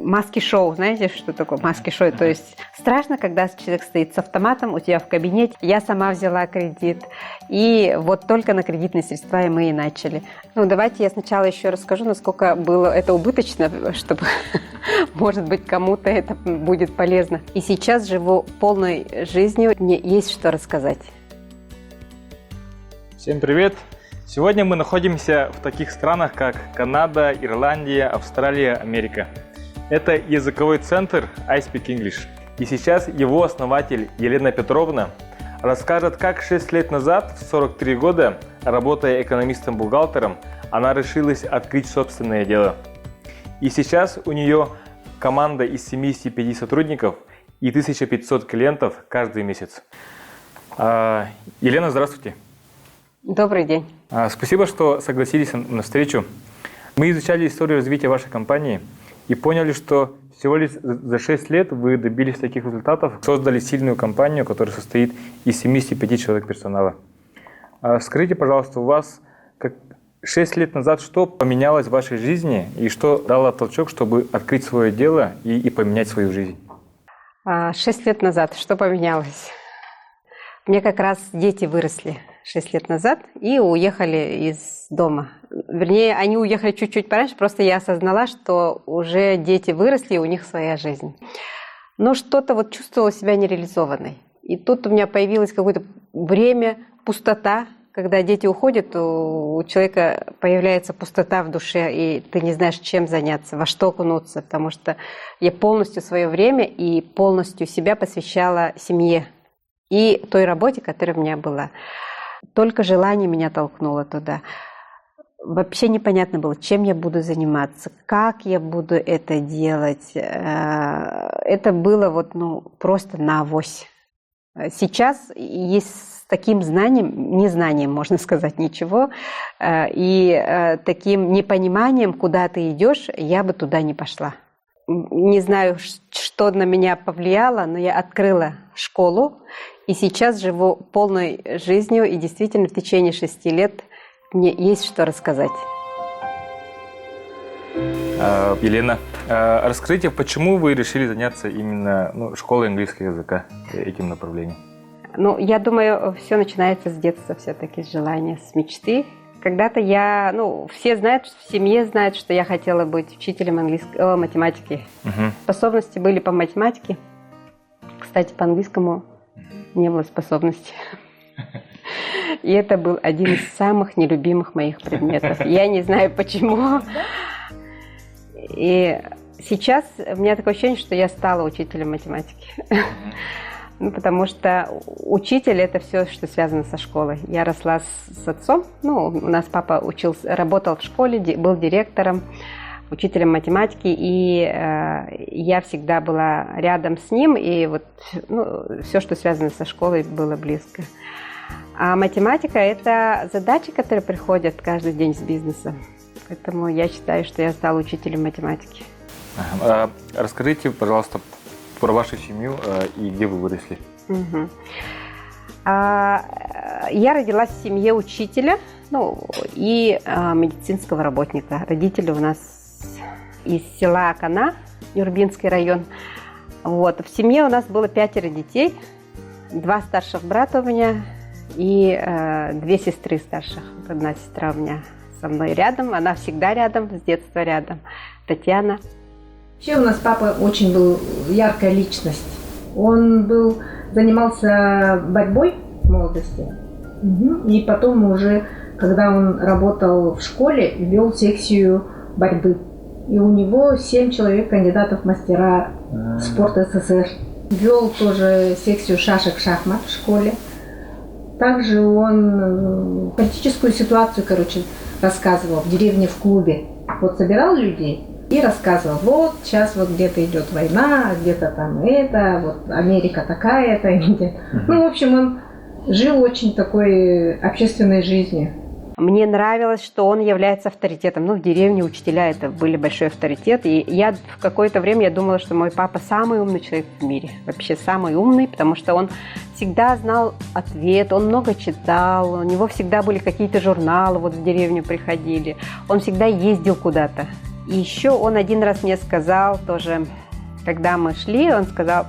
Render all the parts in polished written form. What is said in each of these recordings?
маски-шоу. Знаете, что такое маски-шоу? То есть страшно, когда человек стоит с автоматом у тебя в кабинете. Я сама взяла кредит. И вот только на кредитные средства и мы и начали. Ну, давайте я сначала еще расскажу, насколько было это убыточно, чтобы, может быть, кому-то это будет полезно. И сейчас живу полной жизнью. Мне есть что рассказать. Всем привет! Сегодня мы находимся в таких странах, как Канада, Ирландия, Австралия, Америка. Это языковой центр I Speak English. И сейчас его основатель Елена Петровна расскажет, как 6 лет назад, в 43 года, работая экономистом-бухгалтером, она решилась открыть собственное дело. И сейчас у нее команда из 75 сотрудников и 1500 клиентов каждый месяц. Елена, здравствуйте. Добрый день. Спасибо, что согласились на встречу. Мы изучали историю развития вашей компании и поняли, что всего лишь за 6 лет вы добились таких результатов, создали сильную компанию, которая состоит из 75 человек персонала. Скажите, пожалуйста, у вас 6 лет назад что поменялось в вашей жизни и что дало толчок, чтобы открыть свое дело и поменять свою жизнь? 6 лет назад что поменялось? У меня как раз дети выросли 6 лет назад и уехали из дома. Вернее, они уехали чуть-чуть пораньше, просто я осознала, что уже дети выросли, и у них своя жизнь. Но что-то вот чувствовала себя нереализованной. И тут у меня появилось какое-то время, пустота. Когда дети уходят, у человека появляется пустота в душе, и ты не знаешь, чем заняться, во что окунуться, потому что я полностью свое время и полностью себя посвящала семье и той работе, которая у меня была. Только желание меня толкнуло туда. Вообще непонятно было, чем я буду заниматься, как я буду это делать. Это было вот, просто наавось. Сейчас есть с таким знанием, незнанием, можно сказать, ничего, и таким непониманием, куда ты идешь, я бы туда не пошла. Не знаю, что на меня повлияло, но я открыла школу, и сейчас живу полной жизнью, и действительно в течение 6 лет мне есть что рассказать. Елена, расскажите, почему вы решили заняться именно школой английского языка, этим направлением? Я думаю, все начинается с детства все-таки, с желания, с мечты. Когда-то все знают, в семье знают, что я хотела быть учителем математики. Способности были по математике. Кстати, по английскому не было способностей. И это был один из самых нелюбимых моих предметов. Я не знаю почему. И сейчас у меня такое ощущение, что я стала учителем математики. Потому что учитель – это все, что связано со школой. Я росла с отцом. У нас папа работал в школе, был директором, учителем математики, и я всегда была рядом с ним, и все, что связано со школой, было близко. А математика – это задачи, которые приходят каждый день с бизнеса. Поэтому я считаю, что я стала учителем математики. Расскажите, пожалуйста, про вашу семью и где вы выросли. Я родилась в семье учителя и медицинского работника. Родители у нас из села Акана, Нюрбинский район. В семье у нас было 5 детей, 2 старших брата у меня и 2 сестры старших. Одна сестра у меня со мной рядом, она всегда рядом, с детства рядом, Татьяна. Вообще у нас папа очень был яркая личность. Он занимался борьбой в молодости. И потом уже, когда он работал в школе, вел секцию борьбы. И у него 7 человек кандидатов в мастера спорта СССР. Вел тоже секцию шашек-шахмат в школе. Также он политическую ситуацию, рассказывал в деревне, в клубе. Собирал людей и рассказывал, сейчас где-то идет война, где-то там Америка такая-то. В общем, он жил очень такой общественной жизнью. Мне нравилось, что он является авторитетом. В деревне учителя это были большой авторитет. И я в какое-то время я думала, что мой папа самый умный человек в мире. Вообще самый умный, потому что он всегда знал ответ, он много читал, у него всегда были какие-то журналы, в деревню приходили. Он всегда ездил куда-то. И еще он один раз мне сказал тоже, когда мы шли, он сказал: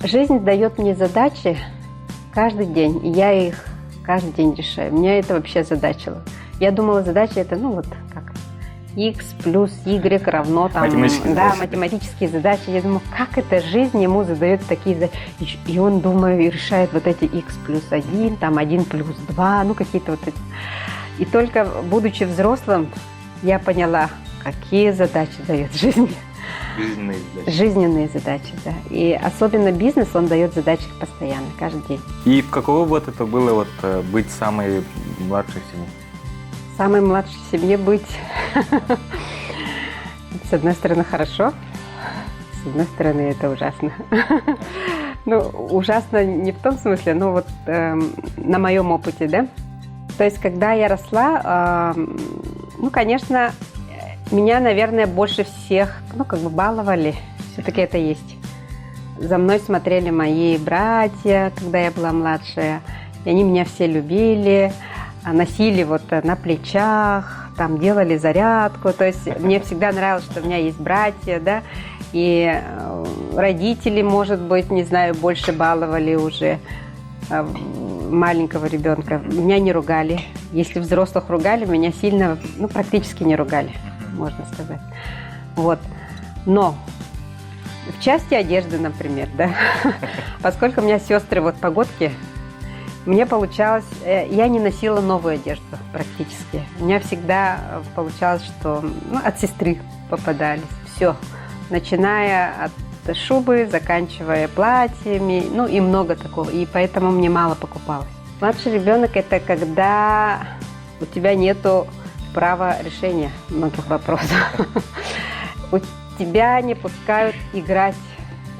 жизнь дает мне задачи каждый день, и я их каждый день решаю. Меня это вообще задачило. Я думала, задача это, ну вот как x плюс y равно там, математические задачи. Я думаю, как эта жизнь ему задает такие задачи. И он, думаю, и решает вот эти x плюс 1, там 1 плюс 2, ну какие-то вот эти. И только будучи взрослым, я поняла, какие задачи дает жизнь. Жизненные задачи. Жизненные задачи, да. И особенно бизнес, он дает задачи постоянно, каждый день. И в какого вот это было вот быть самой младшей в семье? Самой младшей в семье быть, с одной стороны, хорошо, с одной стороны, это ужасно. Ну, ужасно не в том смысле, но вот на моем опыте, да. То есть, когда я росла, ну, конечно, меня, наверное, больше всех, ну, как бы баловали, все-таки это есть. За мной смотрели мои братья, когда я была младшая, и они меня все любили, носили вот на плечах, там делали зарядку. То есть мне всегда нравилось, что у меня есть братья, да, и родители, может быть, не знаю, больше баловали уже маленького ребенка. Меня не ругали. Если взрослых ругали, меня сильно, ну, практически не ругали, можно сказать. Вот. Но в части одежды, например, да, поскольку у меня сестры вот погодки, мне получалось, я не носила новую одежду практически. У меня всегда получалось, что от сестры попадались. Все. Начиная от шубы, заканчивая платьями, ну и много такого. И поэтому мне мало покупалось. Младший ребенок – это когда у тебя нету права решения многих вопросов. У тебя не пускают играть.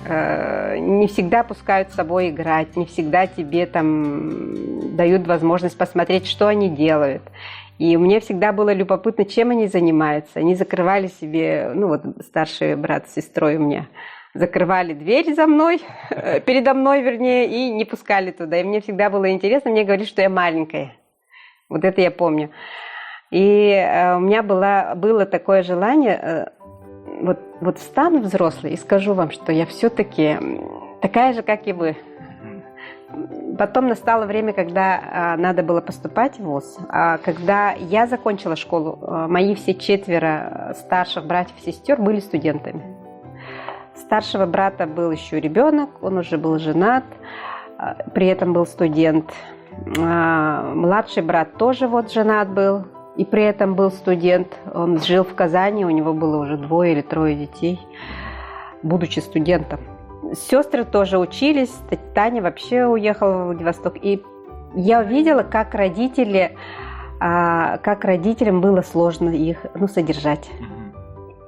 Не всегда пускают с собой играть, не всегда тебе там дают возможность посмотреть, что они делают. И мне всегда было любопытно, чем они занимаются. Они закрывали себе, ну вот старший брат с сестрой у меня, закрывали дверь за мной, передо мной, вернее, и не пускали туда. И мне всегда было интересно, мне говорили, что я маленькая. Вот это я помню. И у меня было такое желание... Вот встану взрослой и скажу вам, что я все-таки такая же, как и вы. Потом настало время, когда надо было поступать в ВУЗ. А когда я закончила школу, мои все 4 старших братьев и сестер были студентами. Старшего брата был еще ребенок, он уже был женат, при этом был студент. Младший брат тоже вот женат был. И при этом был студент, он жил в Казани, у него было уже 2 или 3 детей, будучи студентом. Сестры тоже учились, Таня вообще уехала в Владивосток. И я увидела, как родителям было сложно их содержать.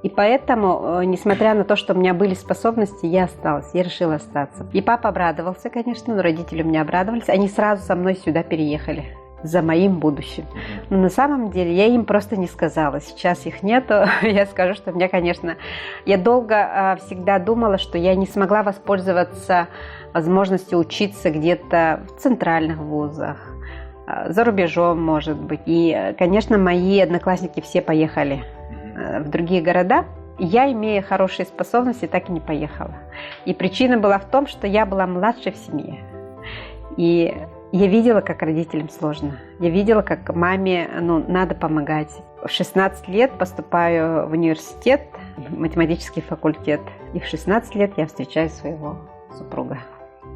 И поэтому, несмотря на то, что у меня были способности, я осталась, я решила остаться. И папа обрадовался, конечно, но родители у меня обрадовались, они сразу со мной сюда переехали. За моим будущим. Но на самом деле я им просто не сказала. Сейчас их нету. Я скажу, что меня, конечно... Я долго всегда думала, что я не смогла воспользоваться возможностью учиться где-то в центральных вузах, за рубежом, может быть. И, конечно, мои одноклассники все поехали в другие города. Я, имея хорошие способности, так и не поехала. И причина была в том, что я была младшей в семье. И я видела, как родителям сложно. Я видела, как маме надо помогать. В 16 лет поступаю в университет, в математический факультет. И в 16 лет я встречаю своего супруга.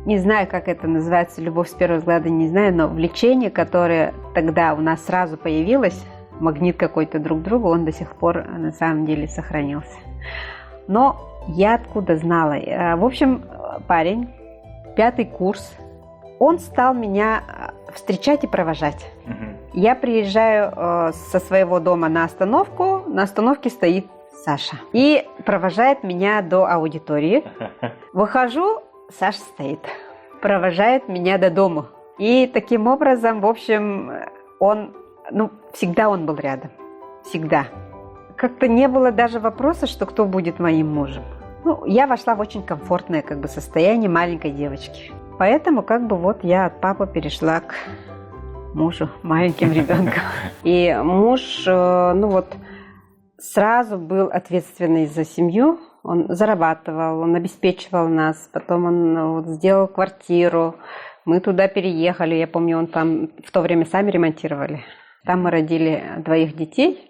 Не знаю, как это называется, любовь с первого взгляда, не знаю, но влечение, которое тогда у нас сразу появилось, магнит какой-то друг к другу, он до сих пор на самом деле сохранился. Но я откуда знала? В общем, парень, 5-й курс, он стал меня встречать и провожать. Я приезжаю со своего дома на остановку. На остановке стоит Саша. И провожает меня до аудитории. Выхожу, Саша стоит. Провожает меня до дома. И таким образом, в общем, всегда он был рядом. Всегда. Как-то не было даже вопроса, что кто будет моим мужем. Я вошла в очень комфортное состояние маленькой девочки. Поэтому я от папы перешла к мужу, маленьким ребенком. И муж, сразу был ответственный за семью. Он зарабатывал, он обеспечивал нас. Потом он вот сделал квартиру. Мы туда переехали. Я помню, он там в то время сами ремонтировали. Там мы родили 2 детей.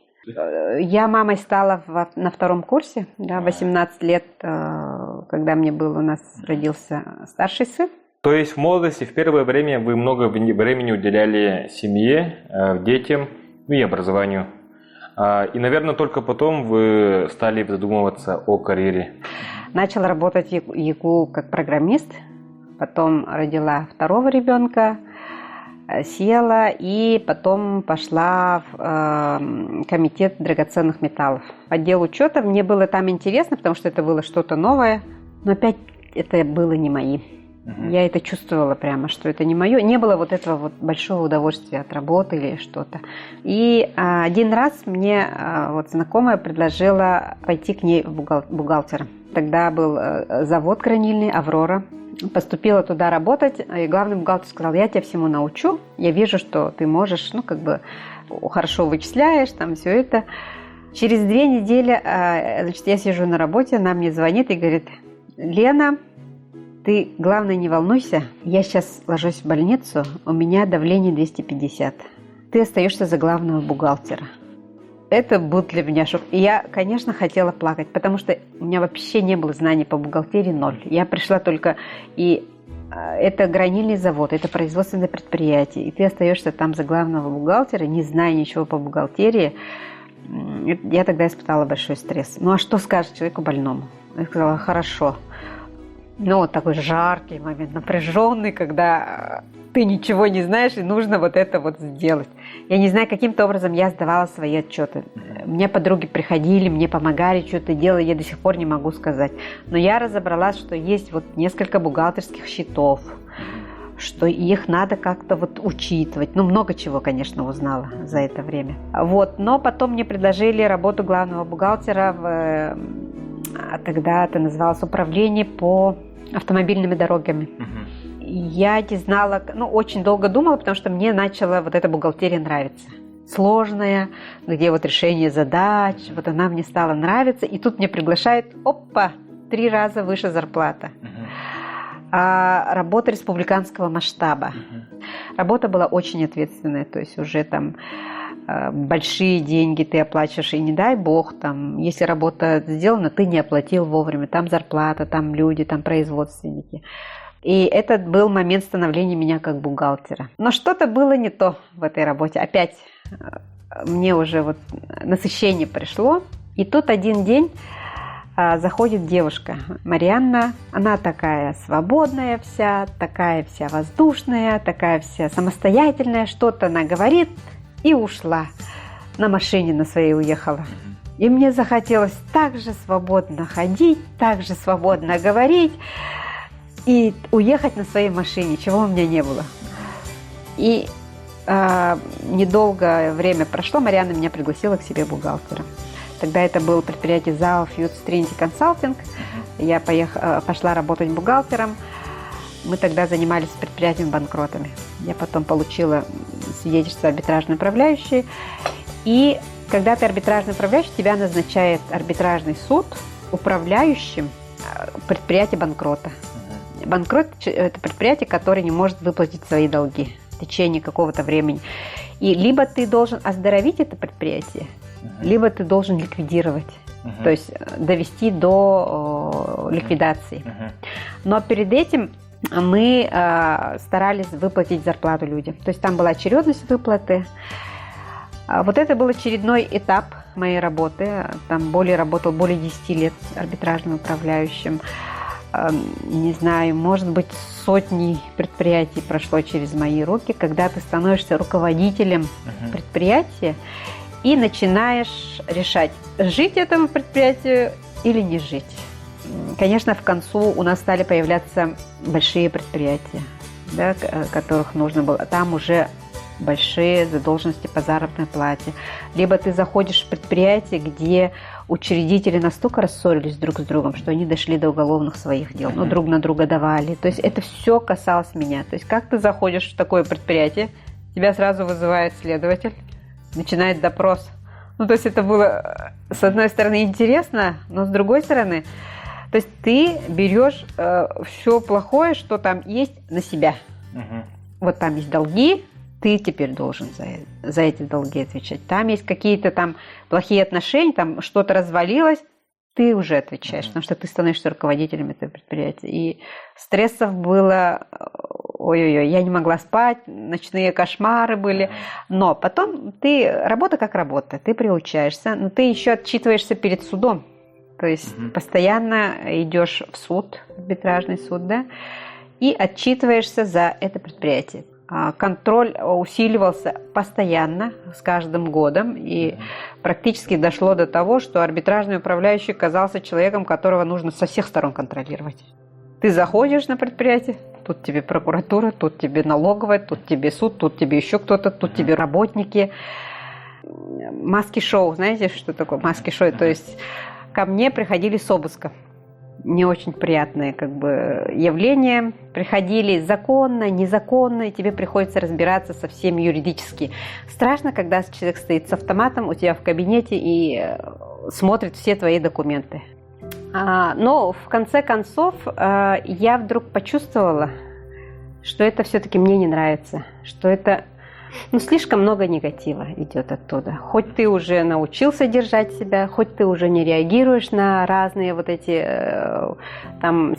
Я мамой стала на 2 курсе, да, 18 лет, когда мне был, у нас родился старший сын. То есть в молодости, в первое время вы много времени уделяли семье, детям и образованию. И, наверное, только потом вы стали задумываться о карьере. Начала работать в ЯГУ как программист, потом родила 2 ребенка, села и потом пошла в комитет драгоценных металлов. Отдел учета. Мне было там интересно, потому что это было что-то новое, но опять это было не мои. Я это чувствовала прямо, что это не мое. Не было вот этого вот большого удовольствия от работы или что-то. И один раз мне вот знакомая предложила пойти к ней бухгалтером. Тогда был завод гранильный «Аврора». Поступила туда работать, и главный бухгалтер сказал: я тебя всему научу, я вижу, что ты можешь, хорошо вычисляешь, там все это. Через 2 недели, значит, я сижу на работе, она мне звонит и говорит: Лена, ты, главное, не волнуйся, я сейчас ложусь в больницу, у меня давление 250. Ты остаешься за главного бухгалтера. Это был для меня шок. И я, конечно, хотела плакать, потому что у меня вообще не было знаний по бухгалтерии, 0. Я пришла только, и это гранильный завод, это производственное предприятие, и ты остаешься там за главного бухгалтера, не зная ничего по бухгалтерии. Я тогда испытала большой стресс. Ну а что скажешь человеку больному? Я сказала: хорошо. Ну, вот такой жаркий момент, напряженный, когда ты ничего не знаешь, и нужно вот это вот сделать. Я не знаю, каким-то образом я сдавала свои отчеты. Мне подруги приходили, мне помогали, что-то делали, я до сих пор не могу сказать. Но я разобралась, что есть вот несколько бухгалтерских счетов, что их надо как-то вот учитывать. Ну, много чего, конечно, узнала за это время. Вот. Но потом мне предложили работу главного бухгалтера тогда это называлось управление по автомобильными дорогами. Я не знала, очень долго думала, потому что мне начала вот эта бухгалтерия нравиться. Сложная, где вот решение задач, вот она мне стала нравиться. И тут мне приглашают, 3 раза выше зарплата. Работа республиканского масштаба. Работа была очень ответственная, то есть уже там большие деньги ты оплачиваешь, и не дай бог, там, если работа сделана, ты не оплатил вовремя, там зарплата, там люди, там производственники. И это был момент становления меня как бухгалтера. Но что-то было не то в этой работе. Опять мне уже вот насыщение пришло. И тут один день заходит девушка, Марианна. Она такая свободная вся, такая вся воздушная, такая вся самостоятельная. Что-то она говорит и ушла. На машине на своей уехала. И мне захотелось так же свободно ходить, так же свободно говорить и уехать на своей машине, чего у меня не было. И недолгое время прошло, Марианна меня пригласила к себе бухгалтером. Тогда это было предприятие ЗАО Feuds Trinity Consulting. Я пошла работать бухгалтером. Мы тогда занимались предприятиями-банкротами. Я потом получила свидетельство арбитражной управляющей. И когда ты арбитражный управляющий, тебя назначает арбитражный суд управляющим предприятия банкрота. Банкрот – это предприятие, которое не может выплатить свои долги в течение какого-то времени. И либо ты должен оздоровить это предприятие, либо ты должен ликвидировать, то есть довести до ликвидации. Но перед этим мы старались выплатить зарплату людям. То есть там была очередность выплаты. Вот это был очередной этап моей работы. Там работал более 10 лет арбитражным управляющим. Не знаю, может быть, сотни предприятий прошло через мои руки, когда ты становишься руководителем предприятия и начинаешь решать, жить этому предприятию или не жить. Конечно, в концу у нас стали появляться большие предприятия, да, которых нужно было. Там уже большие задолженности по заработной плате. Либо ты заходишь в предприятие, где учредители настолько рассорились друг с другом, что они дошли до уголовных своих дел, друг на друга давали. То есть это все касалось меня. То есть как ты заходишь в такое предприятие, тебя сразу вызывает следователь, начинает допрос. Ну, то есть это было, с одной стороны, интересно, но с другой стороны, то есть ты берешь все плохое, что там есть, на себя. Вот там есть долги, ты теперь должен за эти долги отвечать. Там есть какие-то там плохие отношения, там что-то развалилось, ты уже отвечаешь, потому что ты становишься руководителем этого предприятия. И стрессов было, ой-ой-ой, я не могла спать, ночные кошмары были. Но потом работа как работа, ты приучаешься, но ты еще отчитываешься перед судом. То есть постоянно идешь в суд, арбитражный суд, да, и отчитываешься за это предприятие. Контроль усиливался постоянно, с каждым годом, и практически дошло до того, что арбитражный управляющий казался человеком, которого нужно со всех сторон контролировать. Ты заходишь на предприятие, тут тебе прокуратура, тут тебе налоговая, тут тебе суд, тут тебе еще кто-то, тут тебе работники. Маски-шоу, знаете, что такое маски-шоу? То есть ко мне приходили с обыска. Не очень приятные явления. Приходили законно, незаконно, и тебе приходится разбираться со всем юридически. Страшно, когда человек стоит с автоматом у тебя в кабинете и смотрит все твои документы. Но в конце концов я вдруг почувствовала, что это все-таки мне не нравится, что это слишком много негатива идет оттуда. Хоть ты уже научился держать себя, хоть ты уже не реагируешь на разные вот эти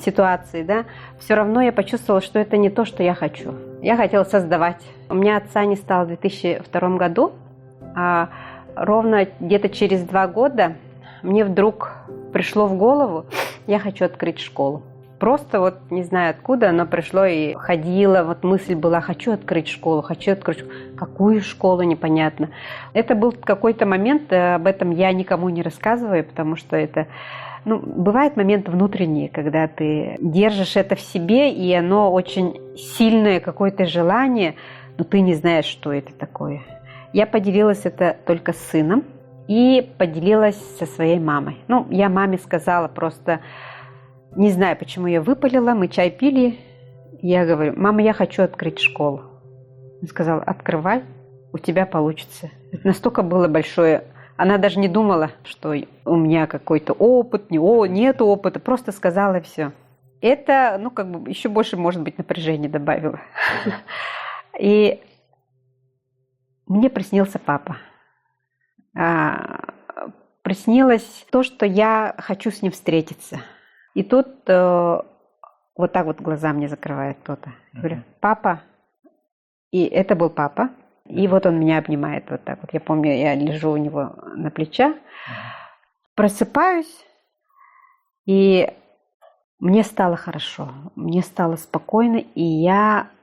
ситуации, да, все равно я почувствовала, что это не то, что я хочу. Я хотела создавать. У меня отца не стало в 2002 году, а ровно где-то через 2 года мне вдруг пришло в голову, я хочу открыть школу. Просто не знаю откуда оно пришло и ходила, мысль была, хочу открыть школу. Какую школу, непонятно. Это был какой-то момент, об этом я никому не рассказываю, потому что это, бывает момент внутренний, когда ты держишь это в себе, и оно очень сильное какое-то желание, но ты не знаешь, что это такое. Я поделилась это только с сыном и поделилась со своей мамой. Я маме сказала просто... Не знаю, почему я выпалила, мы чай пили. Я говорю, мама, я хочу открыть школу. Она сказала, открывай, у тебя получится. Это настолько было большое. Она даже не думала, что у меня какой-то опыт, нет опыта, просто сказала и все. Это, еще больше, может быть, напряжения добавило. И мне приснился папа. Приснилось то, что я хочу с ним встретиться. И тут вот так глаза мне закрывает кто-то. Я говорю, папа. И это был папа. И он меня обнимает вот так. Я помню, я лежу у него на плечах. Просыпаюсь. И мне стало хорошо. Мне стало спокойно. И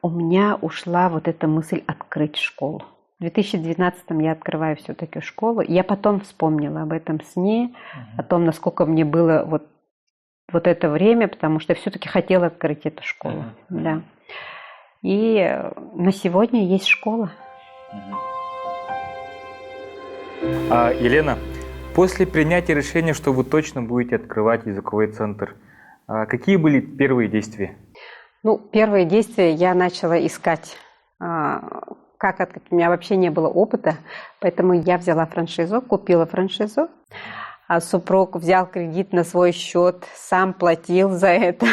у меня ушла эта мысль открыть школу. В 2012 я открываю все-таки школу. Я потом вспомнила об этом сне. О том, насколько мне было вот это время, потому что я все-таки хотела открыть эту школу. Да. И на сегодня есть школа. Елена, после принятия решения, что вы точно будете открывать языковой центр, какие были первые действия? Первые действия я начала искать. У меня вообще не было опыта, поэтому я взяла франшизу, купила франшизу. А супруг взял кредит на свой счет, сам платил за это.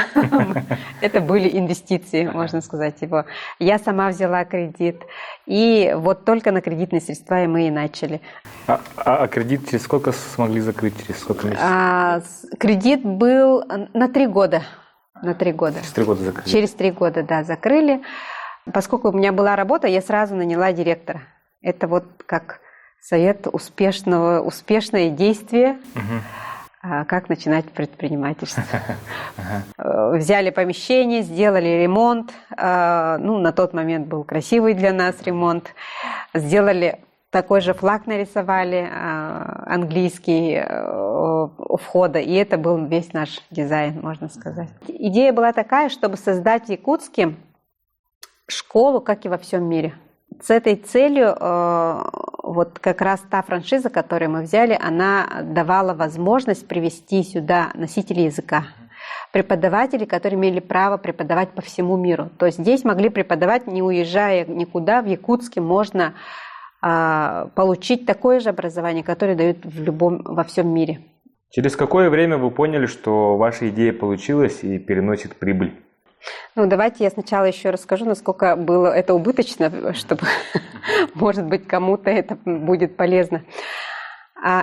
Это были инвестиции, можно сказать, его. Я сама взяла кредит. И только на кредитные средства мы и начали. А кредит через сколько смогли закрыть? Через сколько месяцев? Кредит был на 3 года. На 3 года. Через 3 года закрыли? Через 3 года, да, закрыли. Поскольку у меня была работа, я сразу наняла директора. Это как... Совет успешное действие, как начинать предпринимательство. Взяли помещение, сделали ремонт. На тот момент был красивый для нас ремонт. Сделали такой же флаг, нарисовали английский у входа. И это был весь наш дизайн, можно сказать. Идея была такая, чтобы создать в Якутске школу, как и во всем мире. С этой целью как раз та франшиза, которую мы взяли, она давала возможность привести сюда носителей языка. Преподавателей, которые имели право преподавать по всему миру. То есть здесь могли преподавать, не уезжая никуда. В Якутске можно получить такое же образование, которое дают во всем мире. Через какое время вы поняли, что ваша идея получилась и переносит прибыль? Ну, давайте я сначала еще расскажу, насколько было это убыточно, чтобы, может быть, кому-то это будет полезно.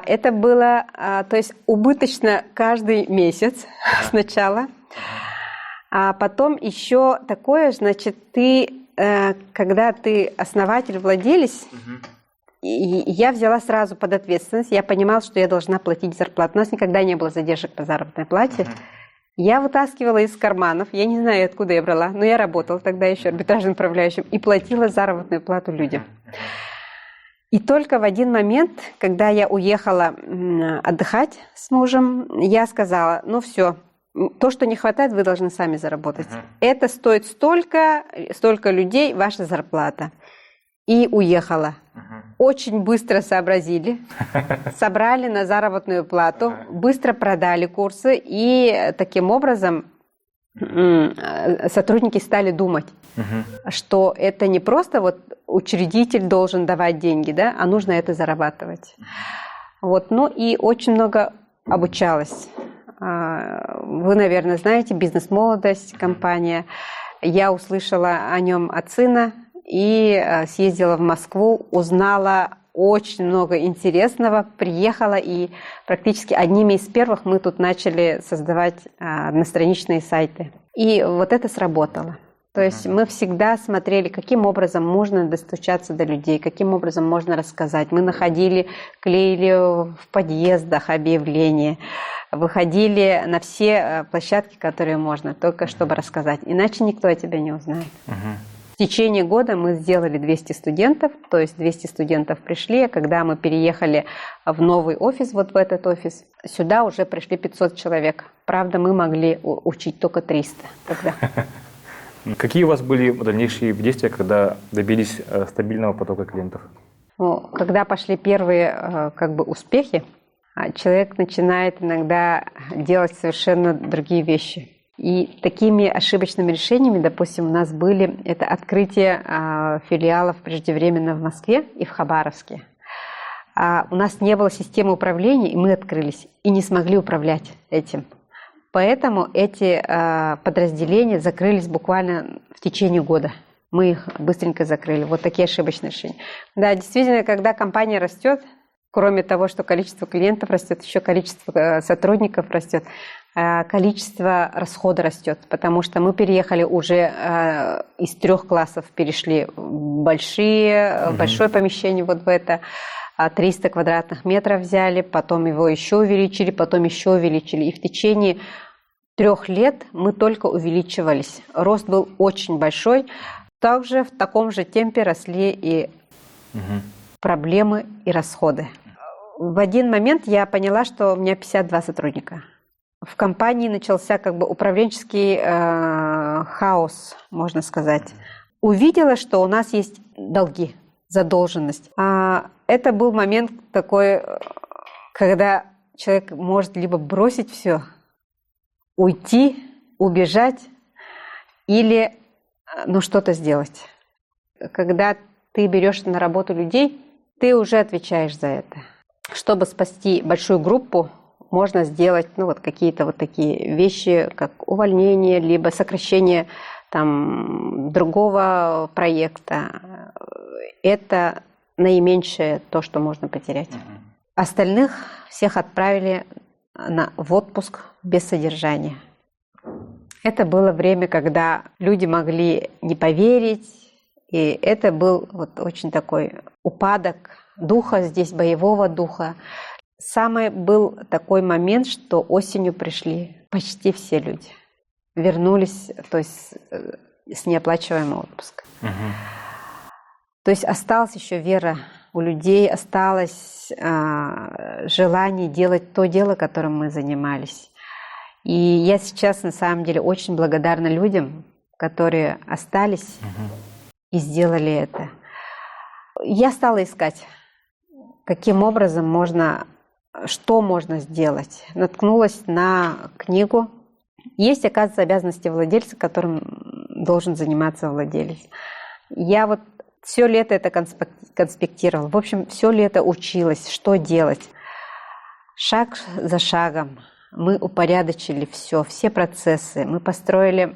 Это было, то есть, убыточно каждый месяц сначала, а потом еще такое, значит, когда ты основатель, владелец, и я взяла сразу под ответственность, я понимала, что я должна платить зарплату. У нас никогда не было задержек по заработной плате. Я вытаскивала из карманов, я не знаю, откуда я брала, но я работала тогда еще арбитражным управляющим и платила заработную плату людям. И только в один момент, когда я уехала отдыхать с мужем, я сказала, ну все, то, что не хватает, вы должны сами заработать. Это стоит столько людей, ваша зарплата. И уехала. Очень быстро сообразили, собрали на заработную плату, быстро продали курсы, и таким образом сотрудники стали думать, что это не просто вот учредитель должен давать деньги, да, а нужно это зарабатывать. Вот, ну и очень много обучалась. Вы, наверное, знаете, «Бизнес-молодость» компания. Я услышала о нем от сына и съездила в Москву, узнала очень много интересного, приехала, и практически одними из первых мы тут начали создавать одностраничные сайты. И вот это сработало. То есть мы всегда смотрели, каким образом можно достучаться до людей, каким образом можно рассказать. Мы находили, клеили в подъездах объявления, выходили на все площадки, которые можно, только чтобы рассказать. Иначе никто о тебе не узнает. В течение года мы сделали 200 студентов, то есть 200 студентов пришли, а когда мы переехали в новый офис, вот в этот офис, сюда уже пришли 500 человек. Правда, мы могли учить только 300 тогда. Какие у вас были дальнейшие действия, когда добились стабильного потока клиентов? Ну, когда пошли первые успехи, человек начинает иногда делать совершенно другие вещи. И такими ошибочными решениями, допустим, у нас были это открытие филиалов преждевременно в Москве и в Хабаровске. У нас не было системы управления, и мы открылись, и не смогли управлять этим. Поэтому эти подразделения закрылись буквально в течение года. Мы их быстренько закрыли. Вот такие ошибочные решения. Да, действительно, когда компания растет, кроме того, что количество клиентов растет, еще количество сотрудников растет, количество расхода растет, потому что мы переехали уже из 3 классов, перешли в большое помещение вот в это, 300 квадратных метров взяли, потом его еще увеличили, потом еще увеличили. И в течение 3 лет мы только увеличивались. Рост был очень большой. Также в таком же темпе росли и проблемы и расходы. В один момент я поняла, что у меня 52 сотрудника. В компании начался управленческий хаос, можно сказать. Увидела, что у нас есть долги, задолженность. Это был момент такой, когда человек может либо бросить все, уйти, убежать или что-то сделать. Когда ты берешь на работу людей, ты уже отвечаешь за это. Чтобы спасти большую группу, можно сделать какие-то вот такие вещи, как увольнение, либо сокращение другого проекта. Это наименьшее то, что можно потерять. Остальных всех отправили в отпуск без содержания. Это было время, когда люди могли не поверить, и это был очень такой упадок духа, здесь боевого духа. Самый был такой момент, что осенью пришли почти все люди. Вернулись, то есть с неоплачиваемым отпуском. То есть осталась еще вера у людей, осталось желание делать то дело, которым мы занимались. И я сейчас на самом деле очень благодарна людям, которые остались и сделали это. Я стала искать, каким образом что можно сделать. Наткнулась на книгу. Есть, оказывается, обязанности владельца, которым должен заниматься владелец. Я Все лето это конспектировала. В общем, все лето училась, что делать. Шаг за шагом мы упорядочили все процессы. Мы построили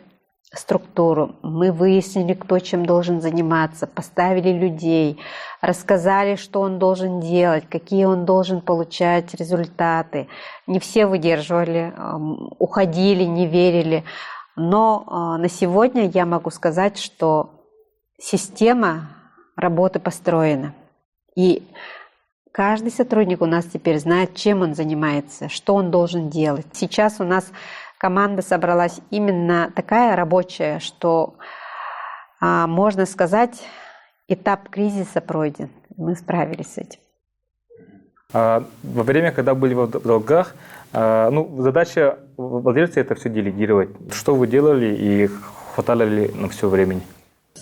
структуру, мы выяснили, кто чем должен заниматься, поставили людей, рассказали, что он должен делать, какие он должен получать результаты. Не все выдерживали, уходили, не верили. Но на сегодня я могу сказать, что система работы построена. И каждый сотрудник у нас теперь знает, чем он занимается, что он должен делать. Сейчас у нас команда собралась именно такая рабочая, что, можно сказать, этап кризиса пройден. Мы справились с этим. Во время, когда были в долгах, задача владельца это все делегировать. Что вы делали и хватало ли на все времени?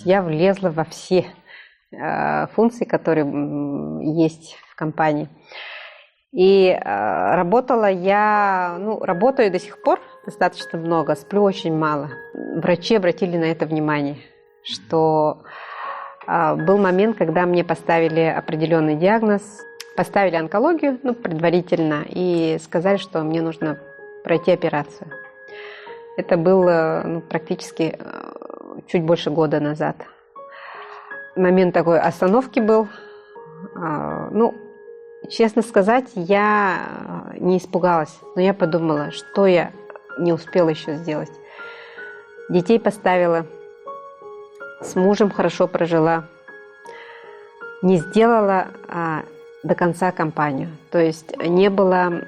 Я влезла во все функции, которые есть в компании. И работала я, работаю до сих пор достаточно много, сплю очень мало. Врачи обратили на это внимание, что был момент, когда мне поставили определенный диагноз, поставили онкологию, предварительно, и сказали, что мне нужно пройти операцию. Это было практически чуть больше года назад. Момент такой остановки был. Честно сказать, я не испугалась, но я подумала, что я не успела еще сделать. Детей поставила, с мужем хорошо прожила, не сделала до конца кампанию. То есть не было,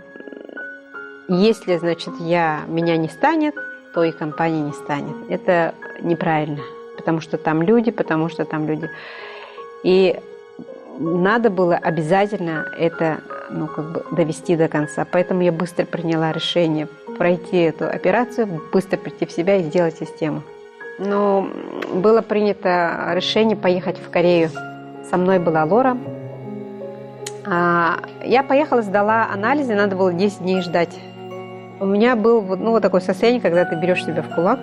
если, меня не станет, то и компании не станет. Это неправильно, потому что там люди. И надо было обязательно это довести до конца. Поэтому я быстро приняла решение пройти эту операцию, быстро прийти в себя и сделать систему. Но было принято решение поехать в Корею. Со мной была Лора. Я поехала, сдала анализы, надо было 10 дней ждать. У меня было такое состояние, когда ты берешь себя в кулак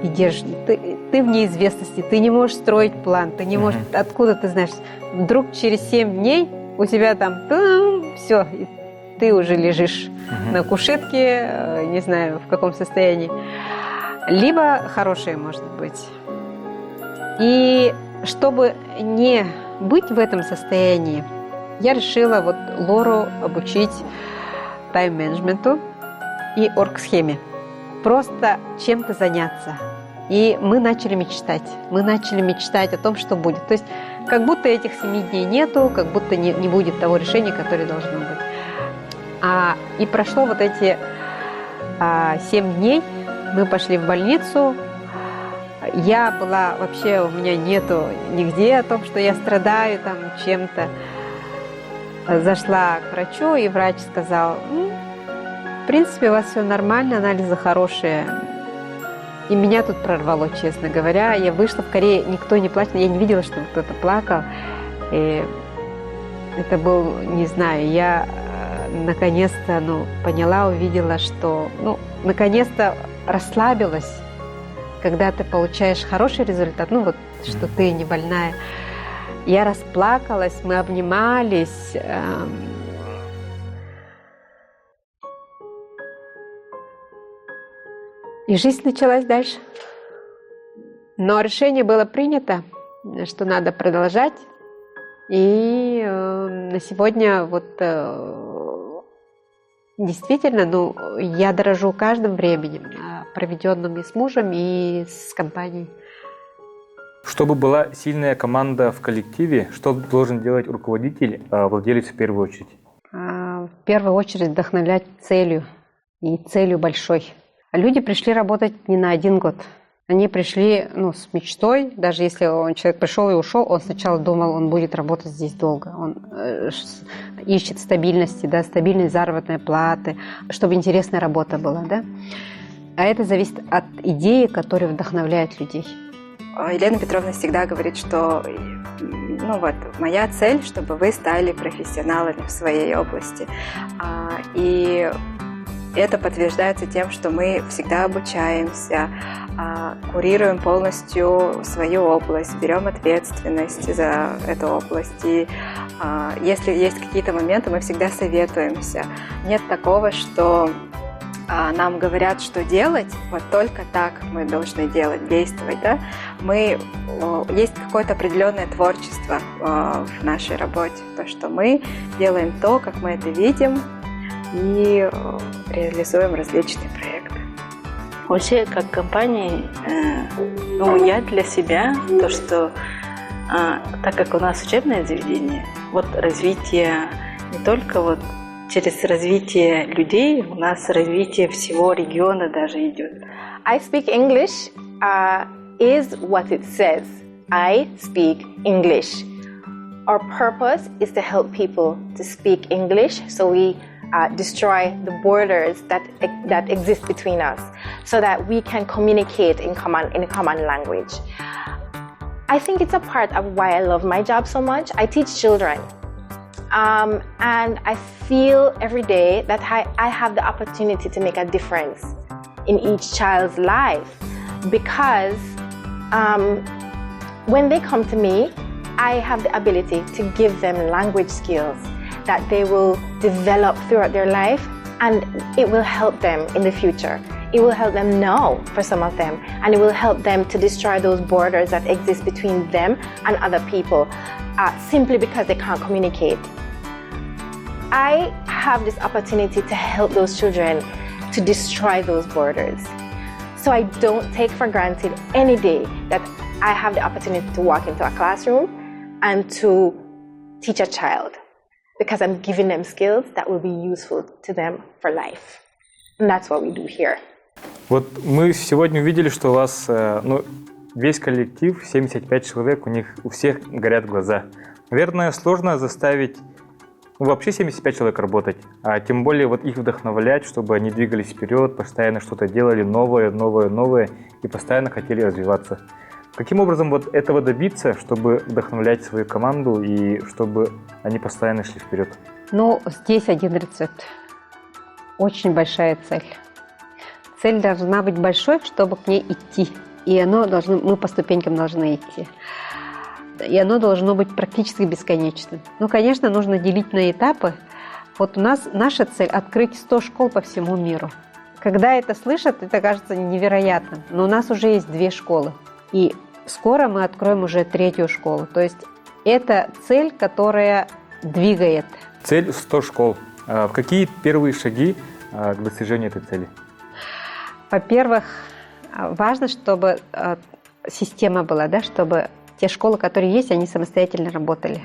и держишь. Ты в неизвестности, ты не можешь строить план, ты не можешь, откуда ты знаешь. Вдруг через 7 дней у тебя там все, ты уже лежишь на кушетке, не знаю, в каком состоянии. Либо хорошее может быть. И чтобы не быть в этом состоянии, я решила Лору обучить тайм-менеджменту и оргсхеме. Просто чем-то заняться. И мы начали мечтать. Мы начали мечтать о том, что будет. То есть как будто этих 7 дней нету, как будто не будет того решения, которое должно быть. И прошло эти 7 дней. Мы пошли в больницу. Я была вообще, у меня нету нигде о том, что я страдаю там чем-то. Зашла к врачу, и врач сказал, в принципе, у вас все нормально, анализы хорошие. И меня тут прорвало, честно говоря. Я вышла в Корее, никто не плачет, я не видела, что кто-то плакал. И это был, не знаю, я наконец-то поняла, увидела, что, наконец-то расслабилась, когда ты получаешь хороший результат, что ты не больная. Я расплакалась, мы обнимались. И жизнь началась дальше. Но решение было принято, что надо продолжать. И на сегодня действительно, я дорожу каждым временем, проведенным и с мужем, и с компанией. Чтобы была сильная команда в коллективе, что должен делать руководитель, владелец в первую очередь? В первую очередь вдохновлять целью, и целью большой. Люди пришли работать не на 1 год. Они пришли с мечтой. Даже если человек пришел и ушел, он сначала думал, он будет работать здесь долго. Он ищет стабильности, стабильной заработной платы, чтобы интересная работа была. Да? А это зависит от идеи, которая вдохновляет людей. Елена Петровна всегда говорит, что моя цель, чтобы вы стали профессионалами в своей области. И это подтверждается тем, что мы всегда обучаемся, курируем полностью свою область, берем ответственность за эту область. И если есть какие-то моменты, мы всегда советуемся. Нет такого, что нам говорят, что делать, вот только так мы должны делать, действовать. Да? Есть какое-то определенное творчество в нашей работе, то, что мы делаем то, как мы это видим, и реализуем различные проекты. Вообще, как компания, я для себя, то, что так как у нас учебное заведение, вот развитие не только вот через развитие людей, у нас развитие всего региона даже идет. I speak English is what it says. I speak English. Our purpose is to help people to speak English, so we destroy the borders that exist between us, so that we can communicate in a common language. I think it's a part of why I love my job so much. I teach children. And I feel every day that I have the opportunity to make a difference in each child's life, because when they come to me, I have the ability to give them language skills that they will develop throughout their life, and it will help them in the future. It will help them now for some of them, and it will help them to destroy those borders that exist between them and other people, simply because they can't communicate. I have this opportunity to help those children to destroy those borders. So I don't take for granted any day that I have the opportunity to walk into a classroom and to teach a child, because I'm giving them skills that will be useful to them for life. And that's what we do here. Вот мы сегодня увидели, что у вас весь коллектив, 75 человек, у всех горят глаза. Наверное, сложно заставить вообще 75 человек работать, а тем более вот их вдохновлять, чтобы они двигались вперед, постоянно что-то делали новое, и постоянно хотели развиваться. Каким образом вот этого добиться, чтобы вдохновлять свою команду и чтобы они постоянно шли вперед? Здесь один рецепт. Очень большая цель. Цель должна быть большой, чтобы к ней идти. И мы по ступенькам должны идти. И оно должно быть практически бесконечным. Конечно, нужно делить на этапы. Вот у нас наша цель – открыть 100 школ по всему миру. Когда это слышат, это кажется невероятным. Но у нас уже есть 2 школы. И скоро мы откроем уже 3-ю школу. То есть это цель, которая двигает. Цель 100 школ. Какие первые шаги к достижению этой цели? Во-первых, важно, чтобы система была, чтобы те школы, которые есть, они самостоятельно работали.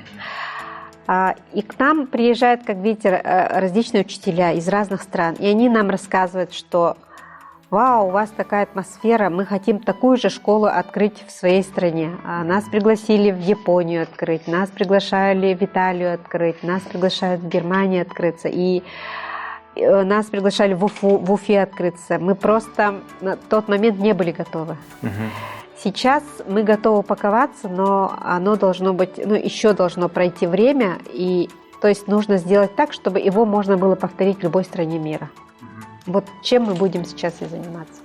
И к нам приезжают, как видите, различные учителя из разных стран. И они нам рассказывают, что «Вау, у вас такая атмосфера, мы хотим такую же школу открыть в своей стране». Нас пригласили в Японию открыть, нас приглашали в Италию открыть, нас приглашают в Германию открыться. И нас приглашали в Уфе открыться. Мы просто на тот момент не были готовы. Сейчас мы готовы упаковаться, но оно должно быть, еще должно пройти время, и то есть нужно сделать так, чтобы его можно было повторить в любой стране мира. Вот чем мы будем сейчас и заниматься.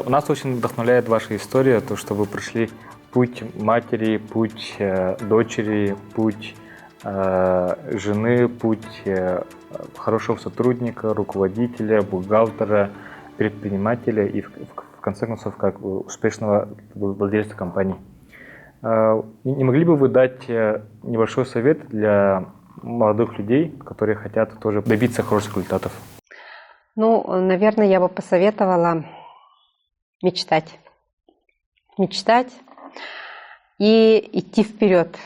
Нас очень вдохновляет ваша история, то, что вы прошли путь матери, путь дочери, путь жены, путь хорошего сотрудника, руководителя, бухгалтера, предпринимателя и в конце концов как успешного владельца компании. Не могли бы вы дать небольшой совет для молодых людей, которые хотят тоже добиться хороших результатов? Наверное, я бы посоветовала мечтать. Мечтать и идти вперед.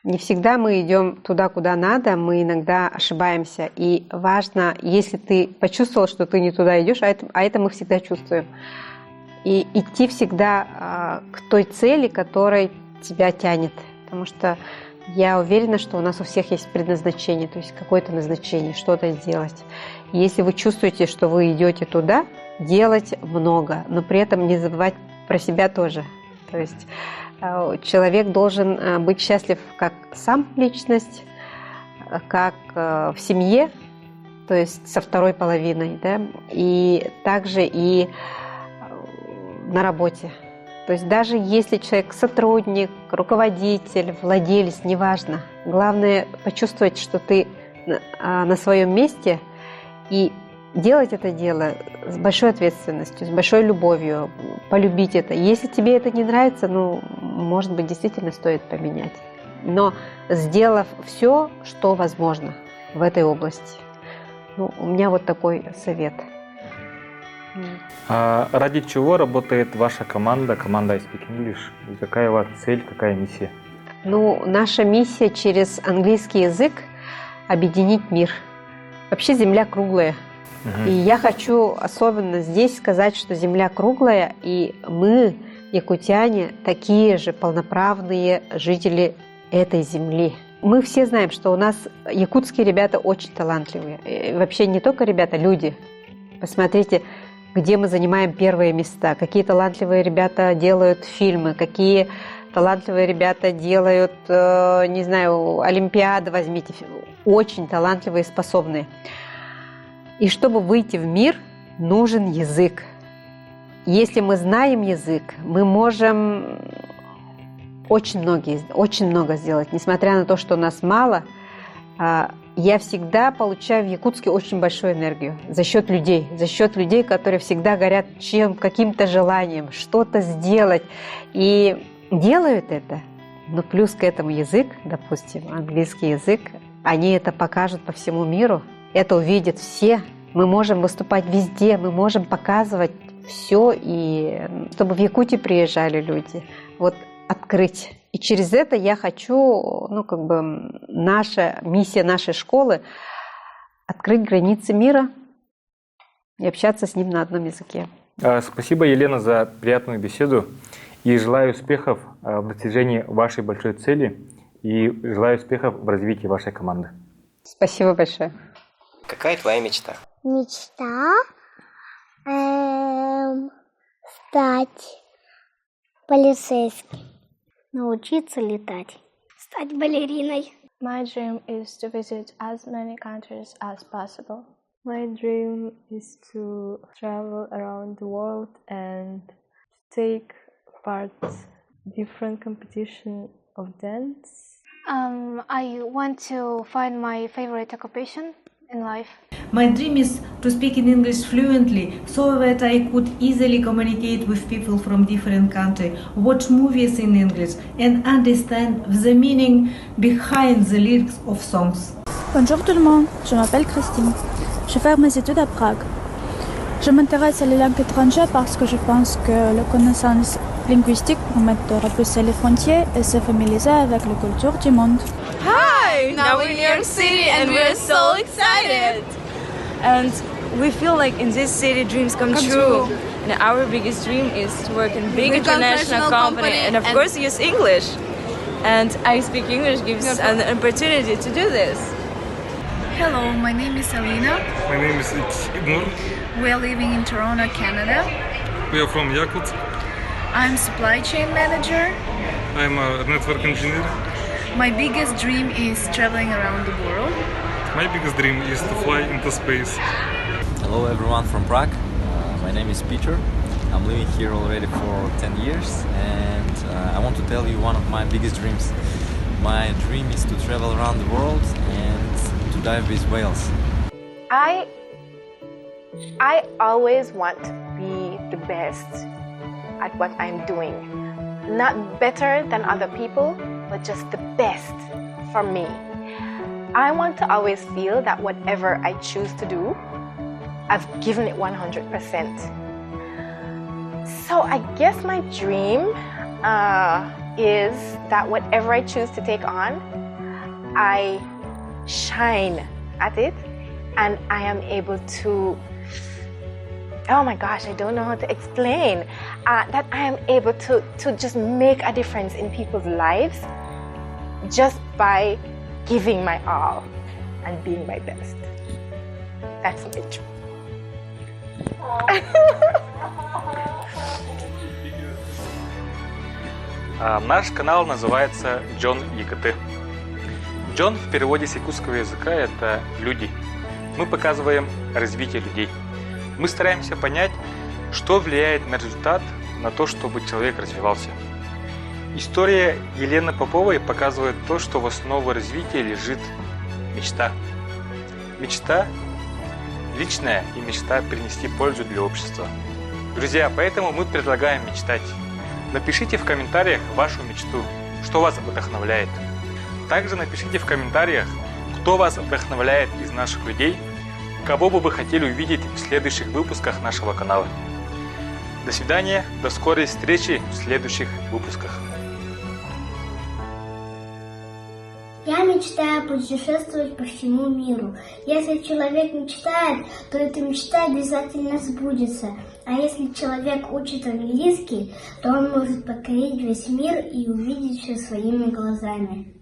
Не всегда мы идем туда, куда надо, мы иногда ошибаемся. И важно, если ты почувствовал, что ты не туда идешь, а это мы всегда чувствуем, и идти всегда к той цели, которой тебя тянет. Потому что я уверена, что у нас у всех есть предназначение, то есть какое-то назначение, что-то сделать. И если вы чувствуете, что вы идете туда, делать много, но при этом не забывать про себя тоже. То есть человек должен быть счастлив как сам личность, как в семье, то есть со второй половиной, да, и также и на работе. То есть даже если человек сотрудник, руководитель, владелец, неважно, главное почувствовать, что ты на своем месте и делать это дело с большой ответственностью, с большой любовью, полюбить это. Если тебе это не нравится, может быть, действительно стоит поменять. Но сделав все, что возможно в этой области. У меня вот такой совет. А ради чего работает ваша команда I Speak English? И какая у вас цель, какая миссия? Наша миссия через английский язык объединить мир. Вообще Земля круглая. И я хочу особенно здесь сказать, что Земля круглая, и мы, якутяне, такие же полноправные жители этой земли. Мы все знаем, что у нас якутские ребята очень талантливые. И вообще не только ребята, люди. Посмотрите, где мы занимаем первые места, какие талантливые ребята делают фильмы, какие талантливые ребята делают, не знаю, олимпиады возьмите. Очень талантливые и способные. И чтобы выйти в мир, нужен язык. Если мы знаем язык, мы можем очень много сделать. Несмотря на то, что нас мало, я всегда получаю в Якутске очень большую энергию за счет людей, которые всегда горят каким-то желанием что-то сделать. И делают это. Но плюс к этому язык, допустим, английский язык, они это покажут по всему миру. Это увидят все. Мы можем выступать везде, мы можем показывать все, и чтобы в Якутию приезжали люди. Открыть. И через это я хочу, наша миссия нашей школы — открыть границы мира и общаться с ним на одном языке. Спасибо, Елена, за приятную беседу. И желаю успехов в достижении вашей большой цели. И желаю успехов в развитии вашей команды. Спасибо большое. Какая твоя мечта? Мечта стать полицейским. Научиться летать. Стать балериной. My dream is to visit as many countries as possible. My dream is to travel around the world and take part in different competition of dance. I want to find my favorite occupation in life. My dream is to speak in English fluently so that I could easily communicate with people from different countries, watch movies in English and understand the meaning behind the lyrics of songs. Bonjour tout le monde, je m'appelle Christine. Je fais mes études à Prague. Je m'intéresse à les langues étrangères parce que je pense que la connaissance linguistique permet de repousser les frontières et se familiariser avec la culture du monde. Hi! Now we're in New York City and we're so excited! And we feel like in this city dreams come true. And our biggest dream is to work in a big international company and of course use English. And I Speak English gives us an opportunity to do this. Hello, my name is Alina. My name is Idnur. We are living in Toronto, Canada. We are from Yakutsk. I'm supply chain manager. I'm a network engineer. My biggest dream is traveling around the world. My biggest dream is to fly into space. Hello everyone from Prague. My name is Peter. I'm living here already for 10 years and I want to tell you one of my biggest dreams. My dream is to travel around the world and to dive with whales. I always want to be the best at what I'm doing. Not better than other people, but just the best for me. I want to always feel that whatever I choose to do, I've given it 100%. So I guess my dream is that whatever I choose to take on, I shine at it and I am able to, oh my gosh, I don't know how to explain, that I am able to just make a difference in people's lives just by giving my all and being my best. That's my dream. Наш канал называется Джон Якуты. Джон в переводе с якутского языка — это люди. мы показываем развитие людей. Мы стараемся понять, что влияет на результат, на то, чтобы человек развивался. История Елены Поповой показывает то, что в основе развития лежит мечта. Мечта личная и мечта принести пользу для общества. Друзья, поэтому мы предлагаем мечтать. Напишите в комментариях вашу мечту, что вас вдохновляет. Также напишите в комментариях, кто вас вдохновляет из наших людей, кого бы вы хотели увидеть в следующих выпусках нашего канала. До свидания, до скорой встречи в следующих выпусках. Я мечтаю путешествовать по всему миру. Если человек мечтает, то эта мечта обязательно сбудется. А если человек учит английский, то он может покорить весь мир и увидеть все своими глазами.